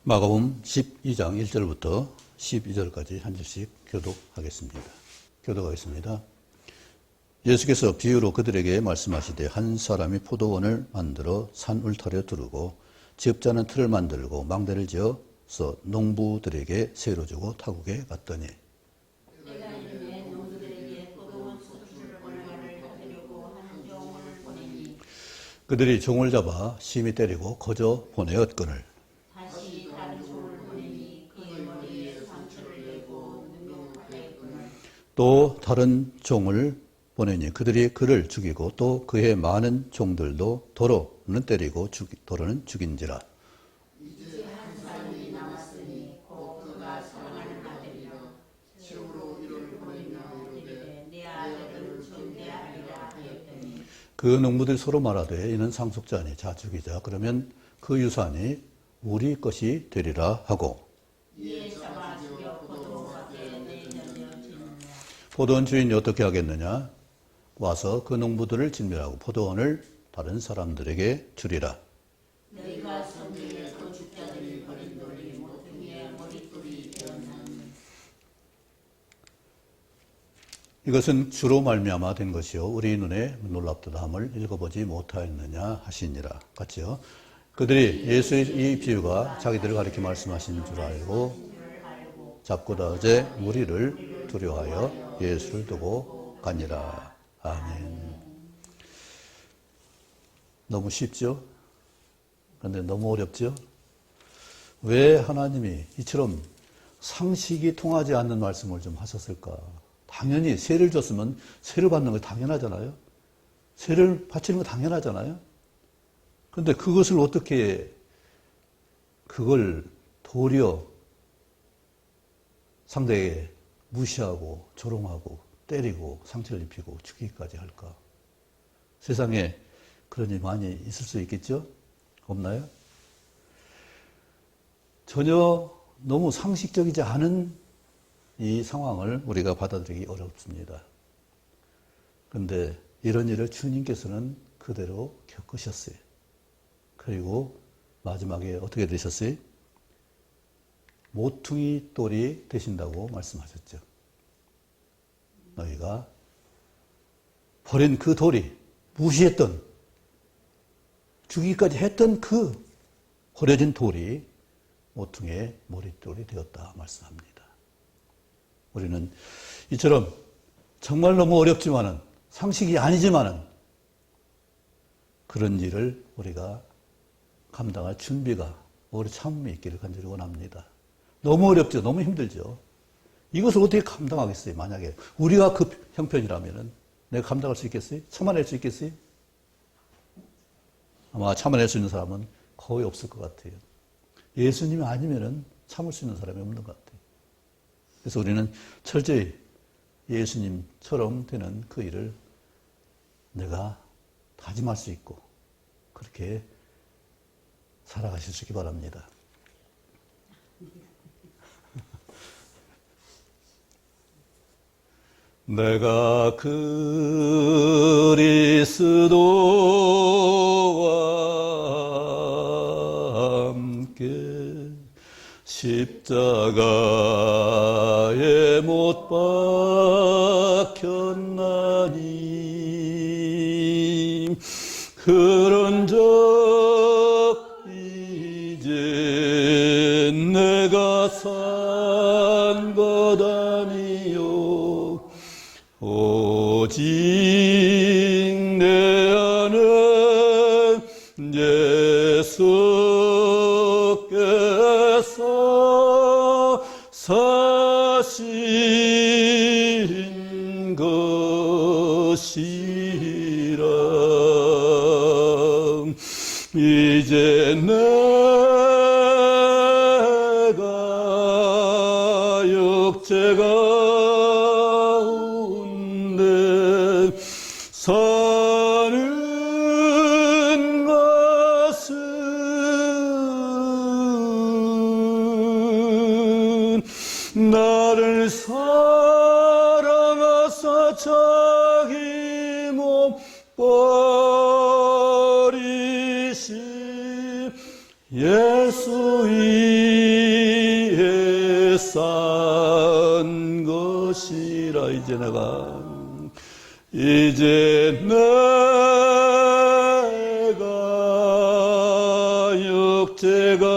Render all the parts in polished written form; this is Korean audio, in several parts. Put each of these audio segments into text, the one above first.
마가복음 12장 1절부터 12절까지 한 절씩 교독하겠습니다. 교독하겠습니다. 예수께서 비유로 그들에게 말씀하시되 한 사람이 포도원을 만들어 산 울타리에 두르고 지업자는 틀을 만들고 망대를 지어서 농부들에게 세로 주고 타국에 갔더니 그들이 종을 잡아 심히 때리고 거저 보내었거늘 또 다른 종을 보내니 그들이 그를 죽이고 또 그의 많은 종들도 도로는 때리고 도로는 죽인지라. 이제 한 사람이 남았으니 곧 그가 사랑하는 아들이라. 최후로 이를 보내며 이르되 내 아들을 전대하리라 하였더니 그 농부들이 서로 말하되 이는 상속자니 자 죽이자. 그러면 그 유산이 우리 것이 되리라 하고 이에 잡아 죽여 포도밭에 내던져 지느니라. 포도원 주인이 어떻게 하겠느냐? 와서 그 농부들을 진멸하고 포도원을 다른 사람들에게 주리라. 너희가 성경에 건축자들이 버린 돌이 모퉁이의 머릿돌이 되었나니 이것은 주로 말미암아 된 것이요 우리 눈에 놀랍도다함을 읽어보지 못하였느냐 하시니라. 같이요. 그들이 예수의 이 비유가 자기들을 가리켜 말씀하신 줄 알고 잡고다 어제 무리를 두려워하여 예수를 두고 가니라. 아멘. 너무 쉽죠? 그런데 너무 어렵죠? 왜 하나님이 이처럼 상식이 통하지 않는 말씀을 좀 하셨을까? 당연히 세를 줬으면 세를 받는 거 당연하잖아요. 세를 바치는 거 당연하잖아요. 그런데 그것을 어떻게 그걸 도리어 상대에게 무시하고 조롱하고 때리고 상처를 입히고 죽이기까지 할까? 세상에 그런 일이 많이 있을 수 있겠죠? 없나요? 전혀 너무 상식적이지 않은 이 상황을 우리가 받아들이기 어렵습니다. 그런데 이런 일을 주님께서는 그대로 겪으셨어요. 그리고 마지막에 어떻게 되셨어요? 모퉁이 돌이 되신다고 말씀하셨죠. 너희가 버린 그 돌이 무시했던 죽이기까지 했던 그 버려진 돌이 모퉁이의 머릿돌이 되었다 말씀합니다. 우리는 이처럼 정말 너무 어렵지만은 상식이 아니지만은 그런 일을 우리가 감당할 준비가 오래 참음이 있기를 간절히 원합니다. 너무 어렵죠. 너무 힘들죠. 이것을 어떻게 감당하겠어요? 만약에 우리가 그 형편이라면은 내가 감당할 수 있겠어요? 참아낼 수 있겠어요? 아마 참아낼 수 있는 사람은 거의 없을 것 같아요. 예수님이 아니면은 참을 수 있는 사람이 없는 것 같아요. 그래서 우리는 철저히 예수님처럼 되는 그 일을 내가 다짐할 수 있고 그렇게 살아가실 수 있기 바랍니다. 내가 그리스도와 함께 십자가에 못 박혔나니 그런적 이제 내가 산 것 아니요 오직 내 안에 예수께서 사신 것이라. 이제 내가 역죄 가운데 사는 것은 나를 사랑하사 자기 몸 버리신 예수의 것이라. 이제 내가 육체 가운데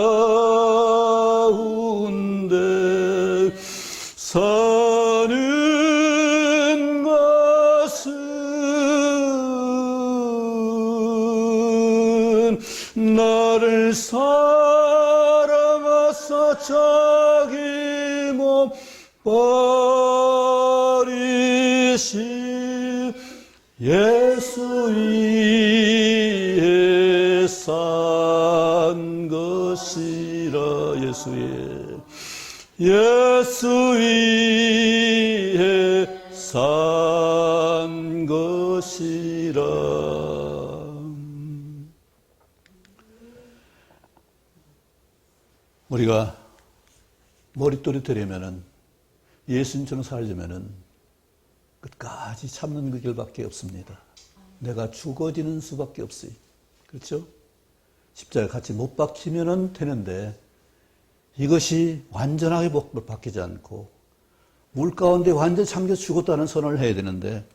사는 것은 나를 사랑하사 자기 몸 버리신 예수 위에 산 것이라. 예수 위에 산 것이라. 우리가 머릿돌이 되려면은, 예수님처럼 살려면은 끝까지 참는 그 길밖에 없습니다. 내가 죽어지는 수밖에 없어요. 그렇죠? 십자가에 같이 못 박히면은 되는데, 이것이 완전하게 복을 바뀌지 않고 물 가운데 완전히 잠겨 죽었다는 선언을 해야 되는데,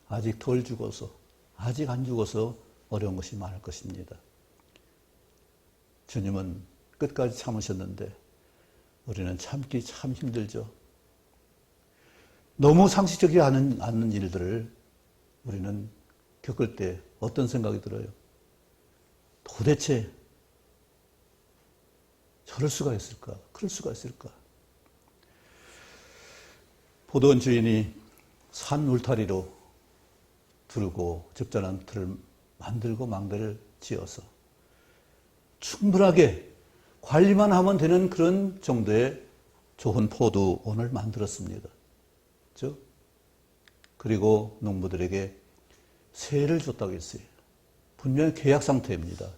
아직 덜 죽어서, 아직 안 죽어서 어려운 것이 많을 것입니다. 주님은 끝까지 참으셨는데 우리는 참기 참 힘들죠. 너무 상식적이지 않은 일들을 우리는 겪을 때 어떤 생각이 들어요? 도대체 저럴 수가 있을까? 그럴 수가 있을까? 보던 주인이 산 울타리로 두르고 적절한 틀을 만들고 망대를 지어서 충분하게 관리만 하면 되는 그런 정도의 좋은 포도원을 만들었습니다. 그렇죠? 그리고 농부들에게 세를 줬다고 했어요. 분명히 계약 상태입니다.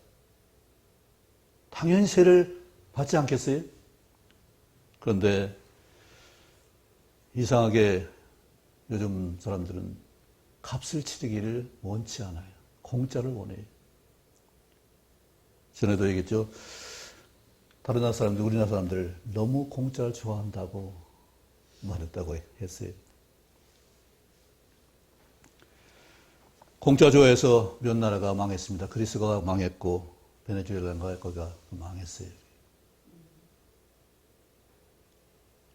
당연히 세를 받지 않겠어요? 그런데 이상하게 요즘 사람들은 값을 치르기를 원치 않아요. 공짜를 원해요. 전에도 얘기했죠. 다른 나라 사람들, 우리나라 사람들 너무 공짜를 좋아한다고 말했다고 했어요. 공짜 좋아해서 몇 나라가 망했습니다. 그리스가 망했고 베네수엘라가 거기가 망했어요.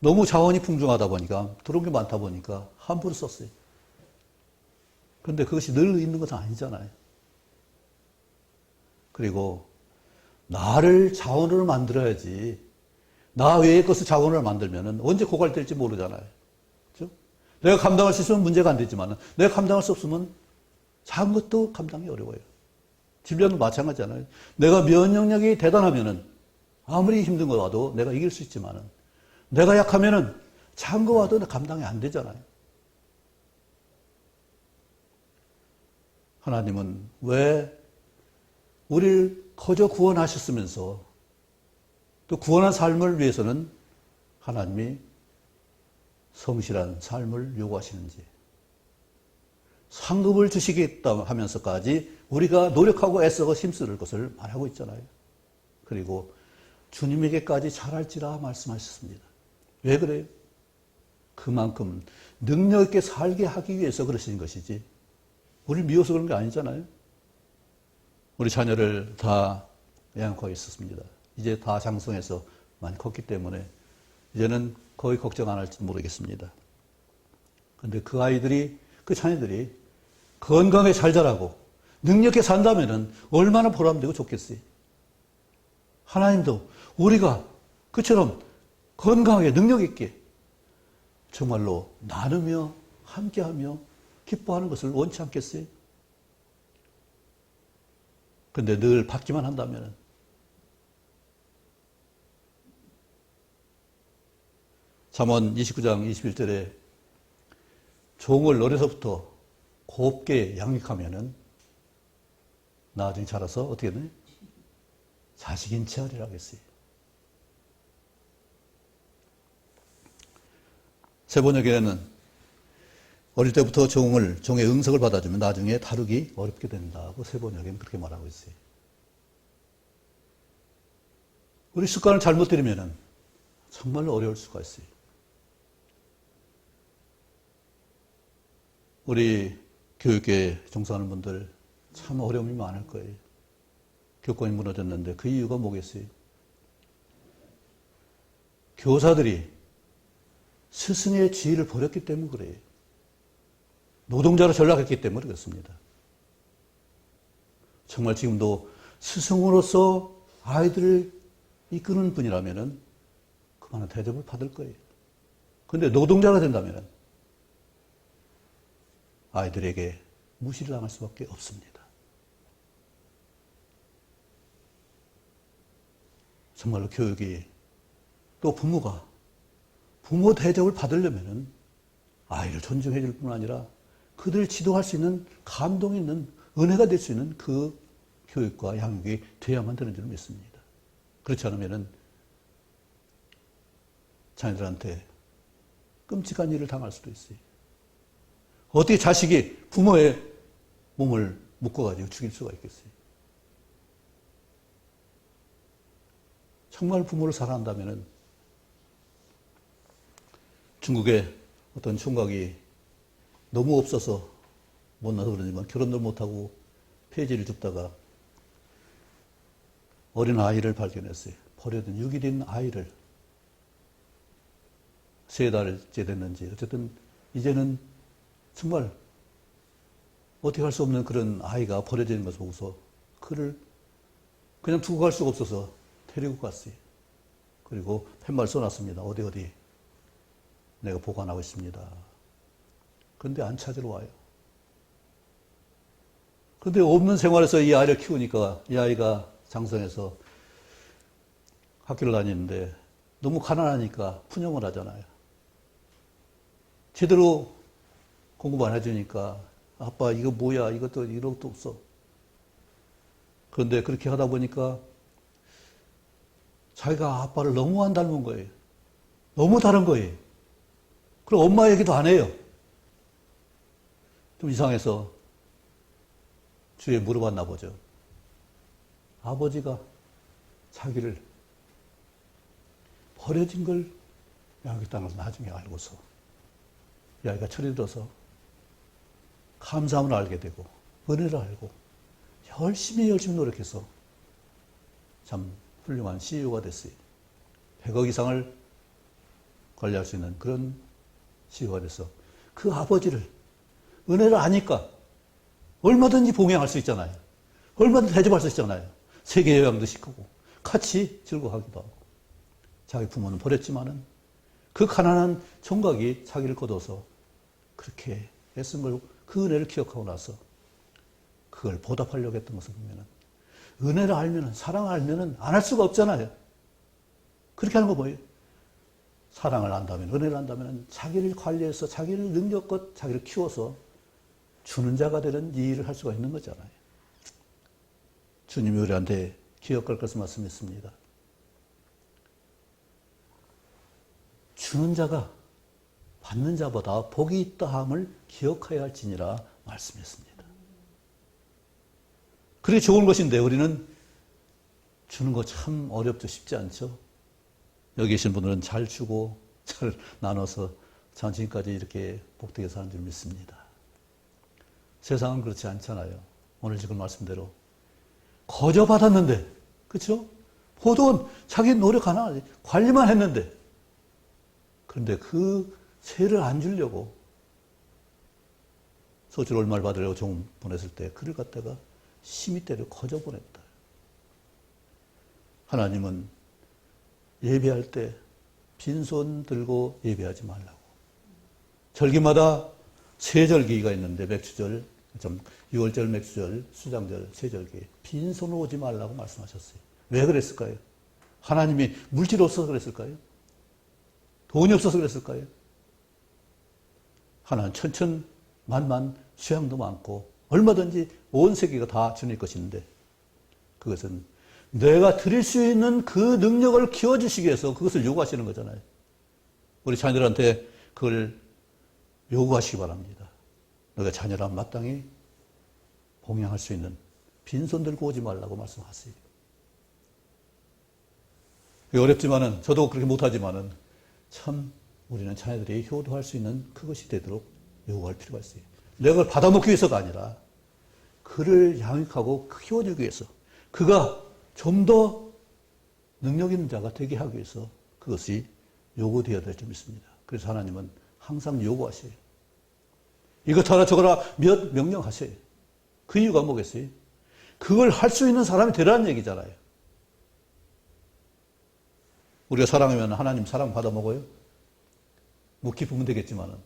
너무 자원이 풍족하다 보니까, 들어온 게 많다 보니까 함부로 썼어요. 그런데 그것이 늘 있는 것은 아니잖아요. 그리고 나를 자원으로 만들어야지, 나 외의 것을 자원으로 만들면 언제 고갈될지 모르잖아요. 그렇죠? 내가 감당할 수 있으면 문제가 안 되지만 내가 감당할 수 없으면 작은 것도 감당이 어려워요. 질병도 마찬가지잖아요. 내가 면역력이 대단하면은 아무리 힘든 거 와도 내가 이길 수 있지만은, 내가 약하면은 작은 거 와도 감당이 안 되잖아요. 하나님은 왜 우리를 거저 구원하셨으면서 또 구원한 삶을 위해서는 하나님이 성실한 삶을 요구하시는지, 상급을 주시겠다 하면서까지 우리가 노력하고 애써서 힘쓸 것을 말하고 있잖아요. 그리고 주님에게까지 잘할지라 말씀하셨습니다. 왜 그래요? 그만큼 능력 있게 살게 하기 위해서 그러신 것이지, 우리를 미워서 그런 게 아니잖아요. 우리 자녀를 다 양육하고 있었습니다. 이제 다 장성해서 많이 컸기 때문에 이제는 거의 걱정 안 할지 모르겠습니다. 그런데 그 아이들이, 그 자녀들이 건강하게 잘 자라고 능력 있게 산다면 얼마나 보람되고 좋겠어요. 하나님도 우리가 그처럼 건강하게 능력 있게 정말로 나누며 함께하며 기뻐하는 것을 원치 않겠어요? 그런데 늘 받기만 한다면, 잠언 29장 21절에 종을 어려서부터 곱게 양육하면은 나중에 자라서 어떻게 되나요? 자식인 체하리라고 했어요. 세번역에는 어릴 때부터 종의 응석을 받아주면 나중에 다루기 어렵게 된다고 세번역에는 그렇게 말하고 있어요. 우리 습관을 잘못 들이면 정말로 어려울 수가 있어요. 우리 교육계에 종사하는 분들 참 어려움이 많을 거예요. 교권이 무너졌는데 그 이유가 뭐겠어요? 교사들이 스승의 지위를 버렸기 때문에 그래요. 노동자로 전락했기 때문에 그렇습니다. 정말 지금도 스승으로서 아이들을 이끄는 분이라면 그만한 대접을 받을 거예요. 그런데 노동자가 된다면 아이들에게 무시를 당할 수밖에 없습니다. 정말로 교육이 또 부모가 부모 대접을 받으려면 아이를 존중해 줄 뿐 아니라 그들을 지도할 수 있는 감동 있는 은혜가 될 수 있는 그 교육과 양육이 돼야만 되는 줄 믿습니다. 그렇지 않으면 자녀들한테 끔찍한 일을 당할 수도 있어요. 어떻게 자식이 부모의 몸을 묶어가지고 죽일 수가 있겠어요? 정말 부모를 사랑한다면 중국의 어떤 총각이 너무 없어서 못나서 그러지만 결혼도 못하고 폐지를 줍다가 어린 아이를 발견했어요. 버려둔 유기된 아이를 3달째 됐는지 어쨌든 이제는 정말 어떻게 할 수 없는 그런 아이가 버려지는 것을 보고서 그를 그냥 두고 갈 수가 없어서 데리고 갔어요. 그리고 팻말 써놨습니다. 어디 내가 보관하고 있습니다. 그런데 안 찾으러 와요. 그런데 없는 생활에서 이 아이를 키우니까 이 아이가 장성해서 학교를 다니는데 너무 가난하니까 푸념을 하잖아요. 제대로 공부 안 해주니까 아빠 이거 뭐야 이것도 이런 것도 없어. 그런데 그렇게 하다 보니까 자기가 아빠를 너무 안 닮은 거예요. 너무 다른 거예요. 그리고 엄마 얘기도 안 해요. 좀 이상해서 주위에 물어봤나 보죠. 아버지가 자기를 버려진 걸 양육했다는 것을 나중에 알고서 이 아이가 철이 들어서 감사함을 알게 되고 은혜를 알고 열심히 노력해서 참 훌륭한 CEO가 됐어요. 100억 이상을 관리할 수 있는 그런 CEO가 돼서 그 아버지를 은혜를 아니까 얼마든지 봉양할 수 있잖아요. 얼마든지 대접할 수 있잖아요. 세계 여행도 시키고 같이 즐거워하기도 하고. 자기 부모는 버렸지만은 그 가난한 총각이 자기를 거둬서 그렇게 애쓴 걸 그 은혜를 기억하고 나서 그걸 보답하려고 했던 것을 보면은 은혜를 알면은 사랑을 알면은 안 할 수가 없잖아요. 그렇게 하는 거 뭐예요? 사랑을 안다면 은혜를 안다면 자기를 관리해서 자기를 능력껏 자기를 키워서 주는 자가 되는 이 일을 할 수가 있는 거잖아요. 주님이 우리한테 기억할 것을 말씀했습니다. 주는 자가 받는 자보다 복이 있다함을 기억하여야 할지니라 말씀했습니다. 그게 좋은 것인데 우리는 주는 거 참 어렵죠. 쉽지 않죠. 여기 계신 분들은 잘 주고 잘 나눠서 전지까지 이렇게 복되게 사는 줄 믿습니다. 세상은 그렇지 않잖아요. 오늘 지금 말씀대로 거저 받았는데, 그렇죠? 보돈 자기 노력 하나 관리만 했는데, 그런데 그 세를 안 주려고 소주를 얼마를 받으려고 종 보냈을 때 그를 갖다가 심히 때려 거저 보냈다. 하나님은 예배할 때 빈손 들고 예배하지 말라고. 절기마다 세 절기가 있는데 맥주절, 6월절 맥주절, 수장절, 세절기 빈손으로 오지 말라고 말씀하셨어요. 왜 그랬을까요? 하나님이 물질이 없어서 그랬을까요? 돈이 없어서 그랬을까요? 하나는 천천만만 수양도 많고 얼마든지 온 세계가 다 주님 것인데 그것은 내가 드릴 수 있는 그 능력을 키워주시기 위해서 그것을 요구하시는 거잖아요. 우리 자녀들한테 그걸 요구하시기 바랍니다. 너가 자녀란 마땅히 봉양할 수 있는 빈손 들고 오지 말라고 말씀하세요. 어렵지만은 저도 그렇게 못하지만은 참 우리는 자녀들이 효도할 수 있는 그것이 되도록 요구할 필요가 있어요. 내가 그걸 받아먹기 위해서가 아니라 그를 양육하고 키워주기 위해서 그가 좀 더 능력 있는 자가 되게 하기 위해서 그것이 요구되어야 될 점 있습니다. 그래서 하나님은 항상 요구하셔요. 이것 하라 저거라 몇 명령하셔요. 그 이유가 뭐겠어요? 그걸 할 수 있는 사람이 되라는 얘기잖아요. 우리가 사랑하면 하나님 사랑 받아 먹어요? 묵히 부면 되겠지만은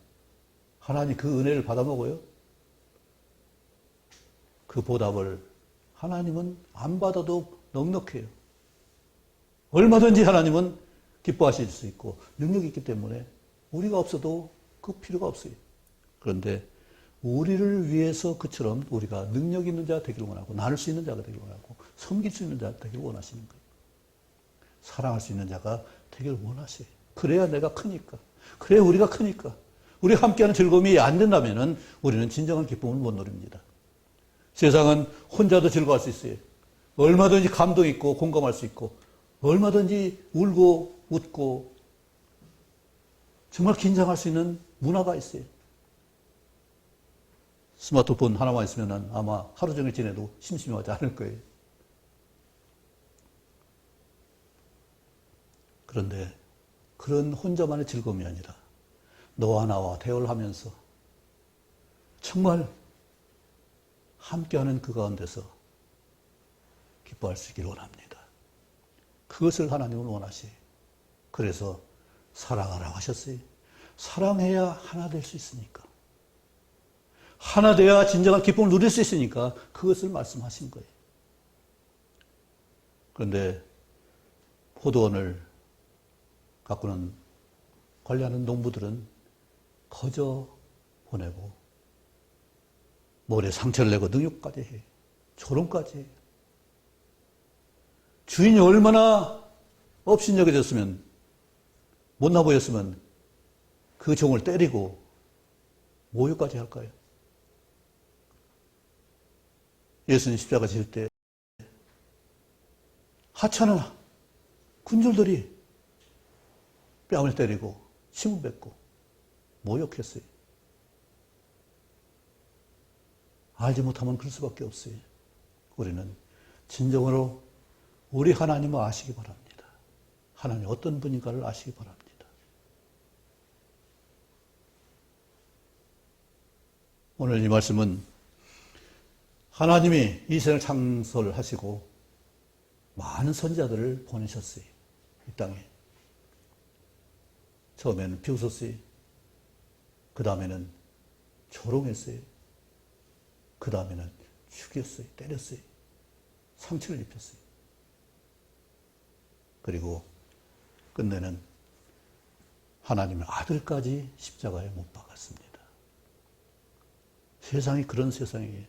하나님 그 은혜를 받아 먹어요? 그 보답을 하나님은 안 받아도 넉넉해요. 얼마든지 하나님은 기뻐하실 수 있고 능력이 있기 때문에 우리가 없어도 그 필요가 없어요. 그런데 우리를 위해서 그처럼 우리가 능력 있는 자 되기를 원하고 나눌 수 있는 자가 되기를 원하고 섬길 수 있는 자 되기를 원하시는 거예요. 사랑할 수 있는 자가 되기를 원하세요. 그래야 내가 크니까. 그래야 우리가 크니까. 우리 함께하는 즐거움이 안 된다면 우리는 진정한 기쁨을 못 누립니다. 세상은 혼자도 즐거워할 수 있어요. 얼마든지 감동 있고 공감할 수 있고 얼마든지 울고 웃고 정말 긴장할 수 있는 문화가 있어요. 스마트폰 하나만 있으면 아마 하루 종일 지내도 심심하지 않을 거예요. 그런데 그런 혼자만의 즐거움이 아니라 너와 나와 대화를 하면서 정말 함께하는 그 가운데서 기뻐할 수 있기를 원합니다. 그것을 하나님은 원하시요. 그래서 사랑하라고 하셨어요. 사랑해야 하나 될 수 있으니까. 하나 돼야 진정한 기쁨을 누릴 수 있으니까 그것을 말씀하신 거예요. 그런데 포도원을 가꾸는 관리하는 농부들은 거저 보내고 머리에 상처를 내고 능욕까지 해요. 조롱까지 해요. 주인이 얼마나 업신여겨졌으면 못나 보였으면 그 종을 때리고 모욕까지 할까요? 예수님 십자가 질 때 하찮은 군졸들이 뺨을 때리고 침을 뱉고 모욕했어요. 알지 못하면 그럴 수밖에 없어요. 우리는 진정으로 우리 하나님을 아시기 바랍니다. 하나님 어떤 분인가를 아시기 바랍니다. 오늘 이 말씀은 하나님이 이 세상을 창설하시고 많은 선지자들을 보내셨어요. 이 땅에. 처음에는 비웃었어요. 그 다음에는 조롱했어요. 그 다음에는 죽였어요. 때렸어요. 상처를 입혔어요. 그리고 끝내는 하나님의 아들까지 십자가에 못 박았습니다. 세상이 그런 세상이에요.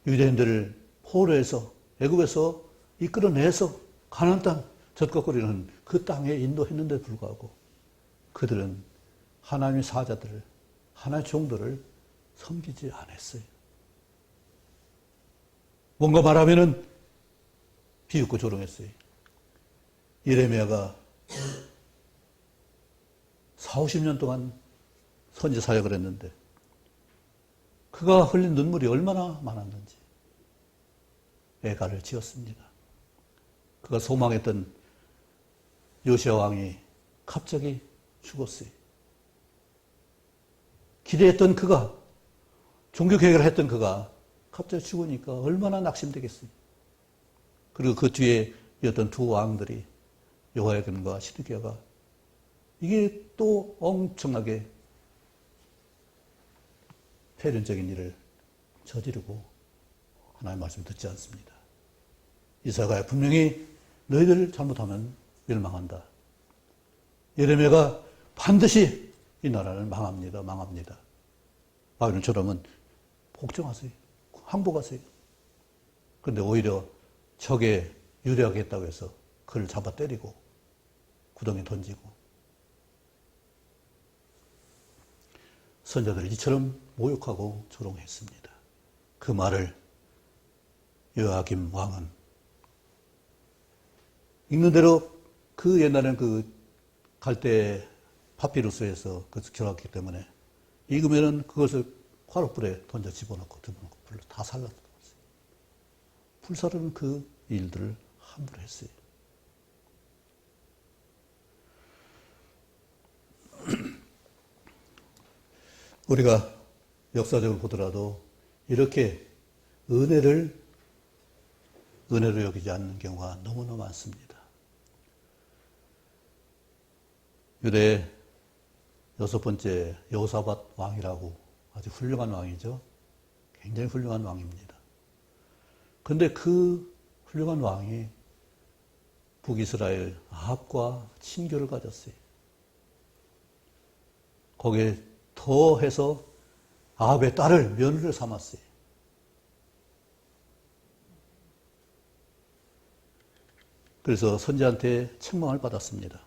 유대인들을 포로에서 애굽에서 이끌어내서 가나안 땅 젖걱거리는 그 땅에 인도했는데 불구하고 그들은 하나님의 사자들을 하나님의 종들을 섬기지 않았어요. 뭔가 말하면은 비웃고 조롱했어요. 예레미야가 40-50년 동안 선지 사역을 했는데 그가 흘린 눈물이 얼마나 많았는지 애가를 지었습니다. 그가 소망했던 요시야 왕이 갑자기 죽었어요. 기대했던 그가, 종교개혁을 했던 그가 갑자기 죽으니까 얼마나 낙심되겠어요. 그리고 그 뒤에 이었던 두 왕들이 여호야김과 시드기야가 이게 또 엄청나게 폐륜적인 일을 저지르고 하나님의 말씀을 듣지 않습니다. 이사야가 분명히 너희들 잘못하면 멸망한다. 예레미야가 반드시 이 나라는 망합니다. 망합니다. 바벨론처럼은 복종하세요. 항복하세요. 그런데 오히려 적에 유리하게 했다고 해서 그를 잡아 때리고 구덩이에 던지고 선자들을 이처럼 모욕하고 조롱했습니다. 그 말을 여호야김 왕은 읽는 대로 그 옛날에는 그 갈대 파피루스에서 그것을 기록했기 때문에 읽으면은 그것을 바로 불에 던져 집어넣고 불로 다 살라버렸어요. 불사르는 그 일들을 함부로 했어요. 우리가 역사적으로 보더라도 이렇게 은혜로 여기지 않는 경우가 너무나 많습니다. 유대 6번째 여호사밧 왕이라고 아주 훌륭한 왕이죠. 굉장히 훌륭한 왕입니다. 그런데 그 훌륭한 왕이 북이스라엘 아합과 친교를 가졌어요. 거기에 더해서 아합의 딸을 며느리를 삼았어요. 그래서 선지한테 책망을 받았습니다.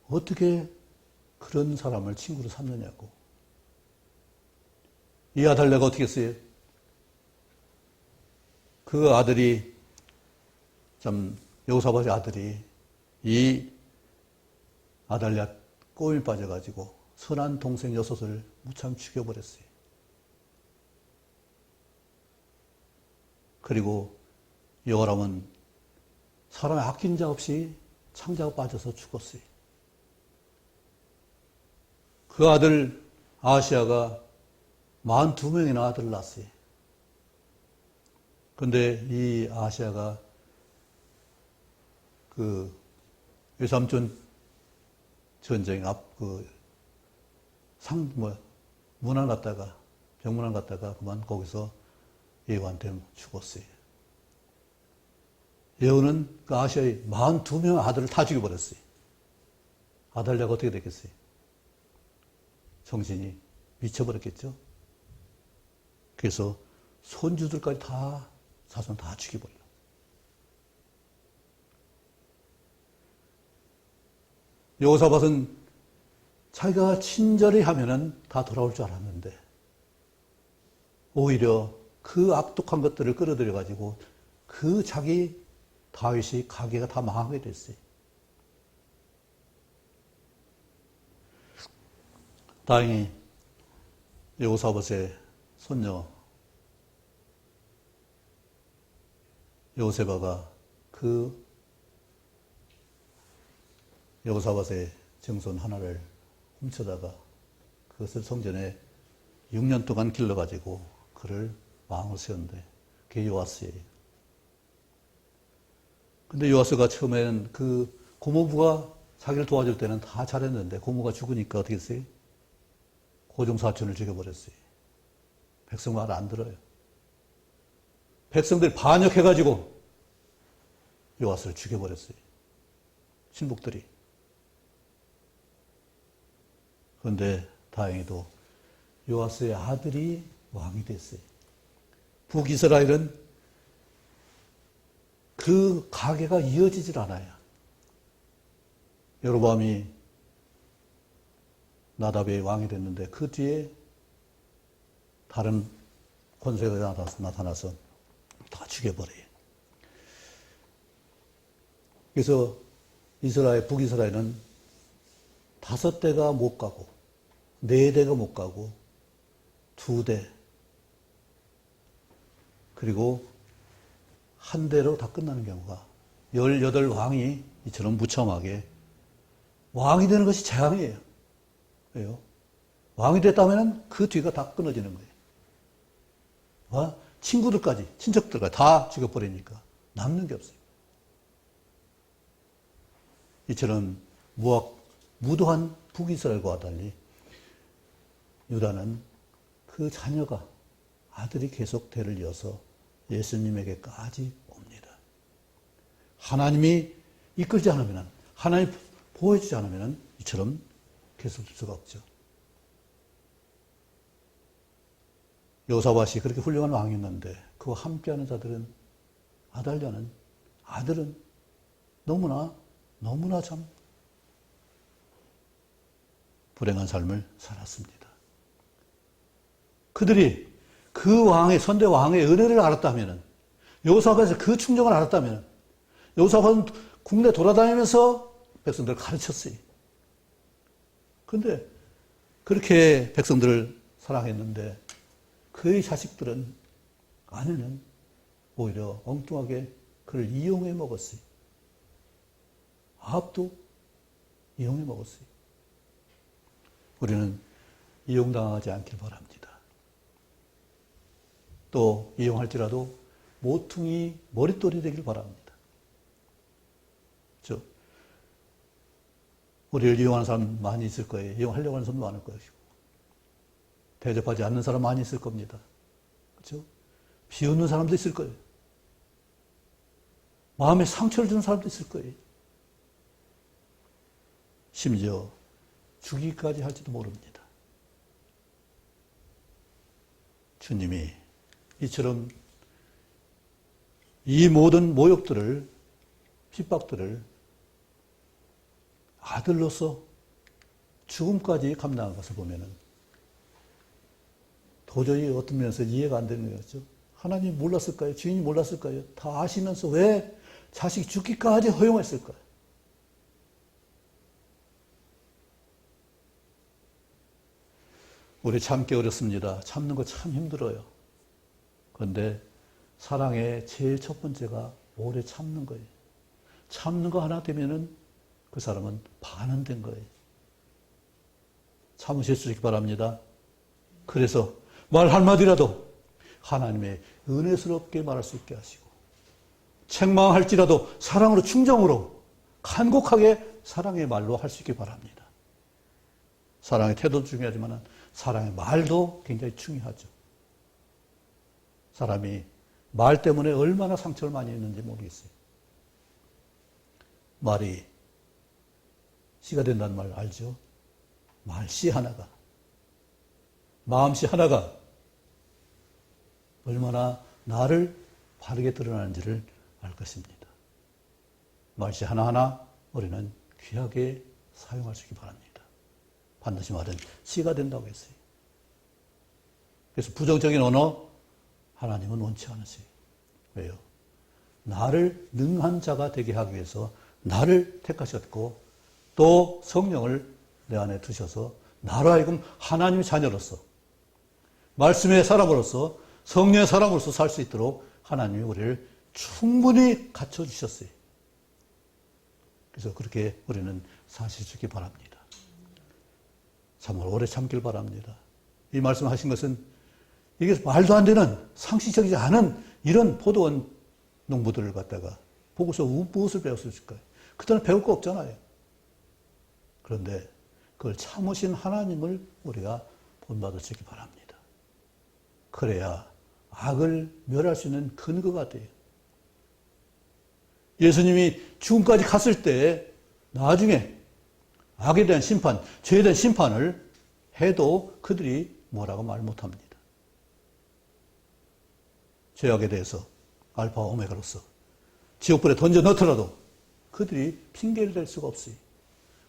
어떻게 그런 사람을 친구로 삼느냐고. 이 아달랴가 어떻게 했어요? 그 아들이, 여호사밧의 아들이 이 아달랴 꼬임에 빠져가지고 선한 동생 6을 무참 죽여버렸어요. 그리고 여호람은 사람의 아낀 자 없이 창자가 빠져서 죽었어요. 그 아들 아하시야가 42명이나 아들을 낳았어요. 그런데 이 아하시야가 그 외삼촌 전쟁 문안 갔다가, 병문안 갔다가 그만 거기서 예후한테 죽었어요. 예후는 그 아하시야의 42명 아들을 다 죽여버렸어요. 아달랴가 어떻게 됐겠어요? 정신이 미쳐버렸겠죠? 그래서 손주들까지 자손 다 죽여버려. 여호사밧은 자기가 친절히 하면은 다 돌아올 줄 알았는데, 오히려 그 악독한 것들을 끌어들여가지고 그 자기 다윗이 가게가 다 망하게 됐어요. 다행히 여호사밧의 손녀 여호세바가 그 여호사밧의 정손 하나를 훔쳐다가 그것을 성전에 6년 동안 길러가지고 그를 왕으로 세웠는데 그게 요아스예요. 근데 요아스가 처음에는 그 고모부가 자기를 도와줄 때는 다 잘했는데 고모가 죽으니까 어떻게 했어요? 고종사촌을 죽여버렸어요. 백성 말 안 들어요. 백성들이 반역해가지고 요아스를 죽여버렸어요. 신복들이. 그런데 다행히도 요아스의 아들이 왕이 됐어요. 북이스라엘은 그 가계가 이어지질 않아요. 여로보암이 나답의 왕이 됐는데 그 뒤에 다른 권세가 나타나서 다 죽여버려요. 그래서 북이스라엘은 5대가 못 가고 4대가 못 가고 2대 그리고 1대로 다 끝나는 경우가 18왕이 이처럼 무참하게 왕이 되는 것이 재앙이에요. 왜요? 왕이 됐다면 그 뒤가 다 끊어지는 거예요. 친구들까지, 친척들까지 다 죽여버리니까 남는 게 없어요. 이처럼 무도한 북이스라엘과 달리 유다는 그 자녀가 아들이 계속 대를 이어서 예수님에게까지 옵니다. 하나님이 이끌지 않으면, 하나님이 보호해주지 않으면 이처럼 계속될 수가 없죠. 여호사밧이 그렇게 훌륭한 왕이었는데 그와 함께하는 자들은 아들은 너무나 참 불행한 삶을 살았습니다. 그들이 그 선대 왕의 은혜를 알았다면, 여호사밧에서 그 충정을 알았다면, 여호사밧은 국내 돌아다니면서 백성들을 가르쳤어요. 그런데 그렇게 백성들을 사랑했는데 그의 자식들은, 아내는 오히려 엉뚱하게 그를 이용해 먹었어요. 아합도 이용해 먹었어요. 우리는 이용당하지 않길 바랍니다. 또 이용할지라도 모퉁이 머릿돌이 되길 바랍니다. 그렇죠? 우리를 이용하는 사람 많이 있을 거예요. 이용하려고 하는 사람도 많을 것이고, 대접하지 않는 사람 많이 있을 겁니다. 그렇죠? 비웃는 사람도 있을 거예요. 마음에 상처를 주는 사람도 있을 거예요. 심지어 죽이기까지 할지도 모릅니다. 주님이 이처럼 이 모든 모욕들을, 핍박들을 아들로서 죽음까지 감당한 것을 보면은 도저히 어떤 면에서 이해가 안 되는 거죠. 하나님이 몰랐을까요? 주인이 몰랐을까요? 다 아시면서 왜 자식 죽기까지 허용했을까요? 우리 참기 어렵습니다. 참는 거 참 힘들어요. 그런데 사랑의 제일 첫 번째가 오래 참는 거예요. 참는 거 하나 되면은 그 사람은 반은 거예요. 참으실 수 있기 바랍니다. 그래서 말 한마디라도 하나님의 은혜스럽게 말할 수 있게 하시고, 책망할지라도 사랑으로, 충정으로, 간곡하게 사랑의 말로 할 수 있기 바랍니다. 사랑의 태도도 중요하지만 사랑의 말도 굉장히 중요하죠. 사람이 말 때문에 얼마나 상처를 많이 했는지 모르겠어요. 말이 씨가 된다는 말 알죠? 말씨 하나가, 마음씨 하나가 얼마나 나를 바르게 드러나는지를 알 것입니다. 말씨 하나하나 우리는 귀하게 사용할 수 있기 바랍니다. 반드시 말은 씨가 된다고 했어요. 그래서 부정적인 언어, 하나님은 원치 않으세요. 왜요? 나를 능한 자가 되게 하기 위해서 나를 택하셨고, 또 성령을 내 안에 두셔서 나로 하여금 하나님의 자녀로서, 말씀의 사람으로서, 성령의 사람으로서 살 수 있도록 하나님이 우리를 충분히 갖춰주셨어요. 그래서 그렇게 우리는 사실 수 있기 바랍니다. 정말 오래 참길 바랍니다. 이 말씀하신 것은 이게 말도 안 되는, 상식적이지 않은 이런 포도원 농부들을 갖다가 보고서 무엇을 배웠을까요? 그때는 배울 거 없잖아요. 그런데 그걸 참으신 하나님을 우리가 본받을 수 있기 바랍니다. 그래야 악을 멸할 수 있는 근거가 돼요. 예수님이 죽음까지 갔을 때 나중에 악에 대한 심판, 죄에 대한 심판을 해도 그들이 뭐라고 말 못합니다. 죄악에 대해서 알파와 오메가로서 지옥불에 던져 넣더라도 그들이 핑계를 댈 수가 없어요.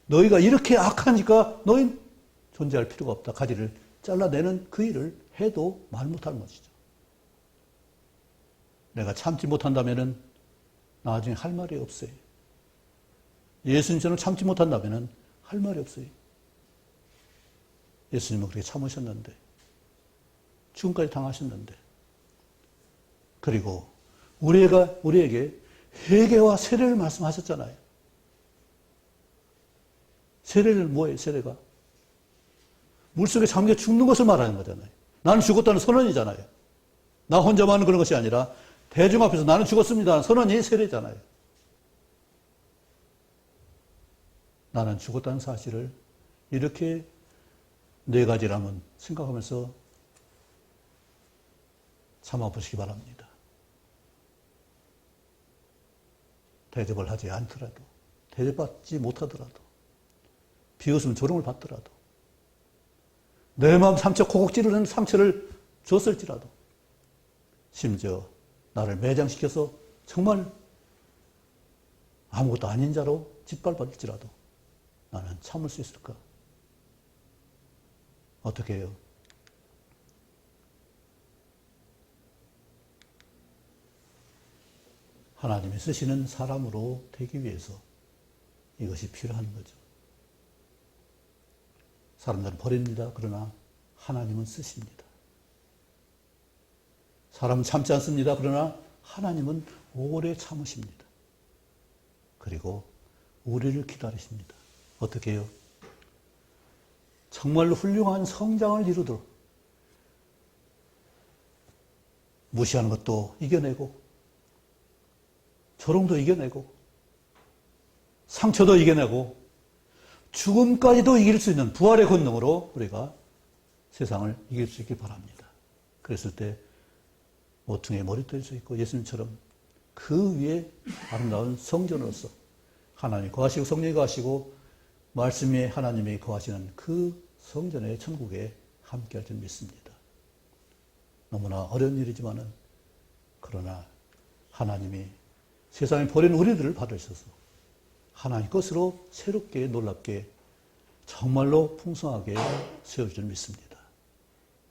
너희가 이렇게 악하니까 너희는 존재할 필요가 없다. 가지를 잘라내는 그 일을 해도 말 못하는 것이죠. 내가 참지 못한다면은 나중에 할 말이 없어요. 예수님처럼 참지 못한다면은 할 말이 없어요. 예수님은 그렇게 참으셨는데, 죽음까지 당하셨는데, 그리고 우리에게 회개와 세례를 말씀하셨잖아요. 세례는 뭐예요, 세례가? 물속에 잠겨 죽는 것을 말하는 거잖아요. 나는 죽었다는 선언이잖아요. 나 혼자만 하는 그런 것이 아니라 대중 앞에서 나는 죽었습니다는 선언이 세례잖아요. 나는 죽었다는 사실을 이렇게 네 가지라면 생각하면서 참아보시기 바랍니다. 대접을 하지 않더라도, 대접받지 못하더라도, 비웃으면 조롱을 받더라도, 내 마음 상처, 코곡 찌르는 상처를 줬을지라도, 심지어 나를 매장시켜서 정말 아무것도 아닌 자로 짓밟을지라도 나는 참을 수 있을까? 어떻게 해요? 하나님이 쓰시는 사람으로 되기 위해서 이것이 필요한 거죠. 사람들은 버립니다. 그러나 하나님은 쓰십니다. 사람은 참지 않습니다. 그러나 하나님은 오래 참으십니다. 그리고 우리를 기다리십니다. 어떻게 해요? 정말로 훌륭한 성장을 이루도록 무시하는 것도 이겨내고 조롱도 이겨내고 상처도 이겨내고 죽음까지도 이길 수 있는 부활의 권능으로 우리가 세상을 이길 수 있길 바랍니다. 그랬을 때 모퉁이의 머리 될 수 있고 예수님처럼 그 위에 아름다운 성전으로서 하나님이 거하시고 성령이 거하시고 말씀이 하나님이 거하시는 그 성전의 천국에 함께할 줄 믿습니다. 너무나 어려운 일이지만은 그러나 하나님이 세상에 버린 우리들을 받으셔서 하나님 것으로 새롭게 놀랍게 정말로 풍성하게 세울 줄 믿습니다.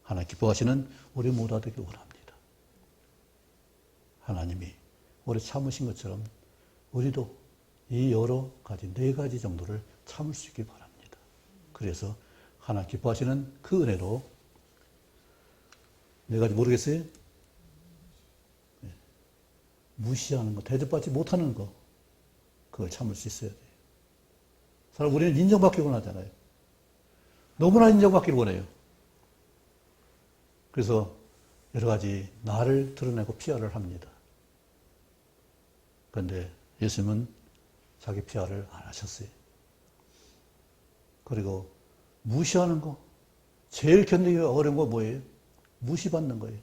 하나님 기뻐하시는 우리 모두가 되길 원합니다. 하나님이 오래 참으신 것처럼 우리도 이 여러 가지 4가지 정도를 참을 수 있길 바랍니다. 그래서 하나님 기뻐하시는 그 은혜로 4가지 모르겠어요? 네. 무시하는 거, 대접받지 못하는 거, 그걸 참을 수 있어야 돼요. 사실 우리는 인정받기를 원하잖아요. 너무나 인정받기를 원해요. 그래서 여러 가지 나를 드러내고 피하를 합니다. 그런데 예수님은 자기 피하를 안 하셨어요. 그리고 무시하는 거, 제일 견디기 어려운 거 뭐예요? 무시받는 거예요.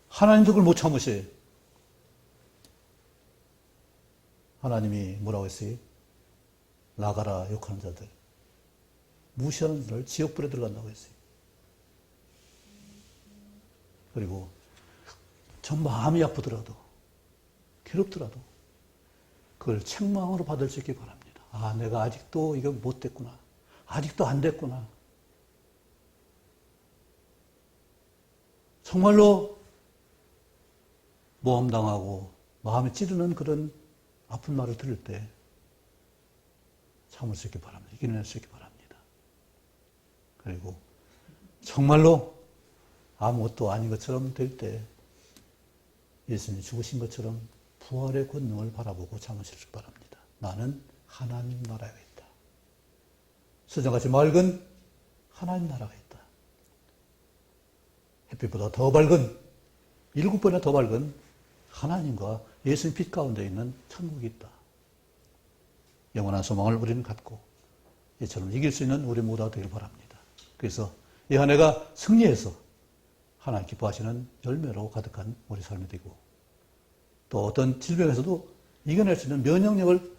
하나님도 그걸 못 참으셔요. 하나님이 뭐라고 했어요? 나가라 욕하는 자들, 무시하는 자들 지옥불에 들어간다고 했어요. 그리고 전 마음이 아프더라도 괴롭더라도 그걸 책망으로 받을 수 있기 바랍니다. 아, 내가 아직도 이거 못됐구나. 아직도 안 됐구나. 정말로 모험당하고 마음에 찌르는 그런 아픈 말을 들을 때 참을 수 있기 바랍니다. 이겨낼 수 있기 바랍니다. 그리고 정말로 아무것도 아닌 것처럼 될 때 예수님이 죽으신 것처럼 부활의 권능을 바라보고 참으시길 바랍니다. 나는 하나님 나라에 있다. 수정같이 맑은 하나님 나라가 있다. 햇빛보다 더 밝은 7배나 더 밝은 하나님과 예수님 빛 가운데 있는 천국이 있다. 영원한 소망을 우리는 갖고 이처럼 이길 수 있는 우리 모두가 되길 바랍니다. 그래서 이 한 해가 승리해서 하나님 기뻐하시는 열매로 가득한 우리 삶이 되고 또 어떤 질병에서도 이겨낼 수 있는 면역력을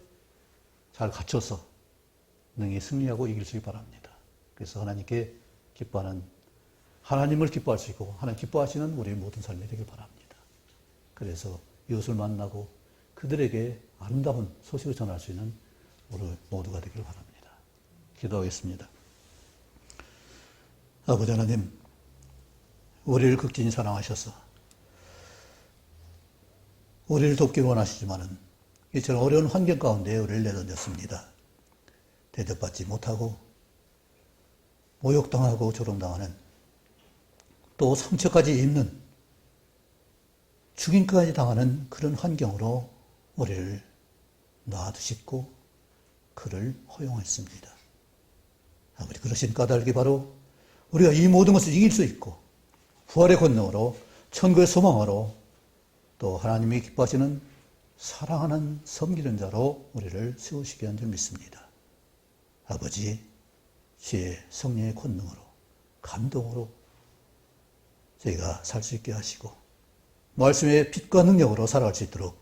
잘 갖춰서 능히 승리하고 이길 수 있기 바랍니다. 그래서 하나님께 기뻐하는 하나님을 기뻐할 수 있고 하나님 기뻐하시는 우리 모든 삶이 되길 바랍니다. 그래서 이웃을 만나고 그들에게 아름다운 소식을 전할 수 있는 우리 모두가 되길 바랍니다. 기도하겠습니다. 아버지 하나님, 우리를 극진히 사랑하셔서 우리를 돕기 원하시지만은 이처럼 어려운 환경 가운데 우리를 내던졌습니다. 대접받지 못하고 모욕당하고 조롱당하는 또 상처까지 입는 죽임까지 당하는 그런 환경으로 우리를 놔두셨고 그를 허용했습니다. 아버지, 그러신 까닭이 바로 우리가 이 모든 것을 이길 수 있고 부활의 권능으로 천국의 소망으로 또 하나님이 기뻐하시는 사랑하는 섬기는 자로 우리를 세우시게 한 줄 믿습니다. 아버지, 주의 성령의 권능으로 감동으로 저희가 살 수 있게 하시고 말씀의 빛과 능력으로 살아갈 수 있도록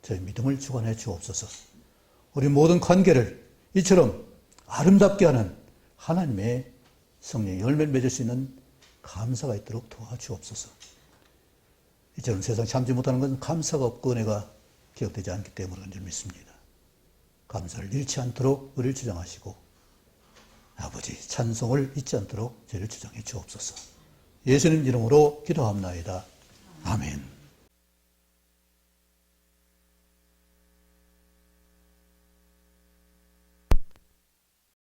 저희 믿음을 주관해 주옵소서. 우리 모든 관계를 이처럼 아름답게 하는 하나님의 성령의 열매를 맺을 수 있는 감사가 있도록 도와주옵소서. 이처럼 세상 참지 못하는 것은 감사가 없고 은혜가 기억되지 않기 때문인 줄 믿습니다. 감사를 잃지 않도록 우리를 주장하시고 아버지 찬송을 잊지 않도록 저희를 주장해 주옵소서. 예수님 이름으로 기도합나이다. 아멘.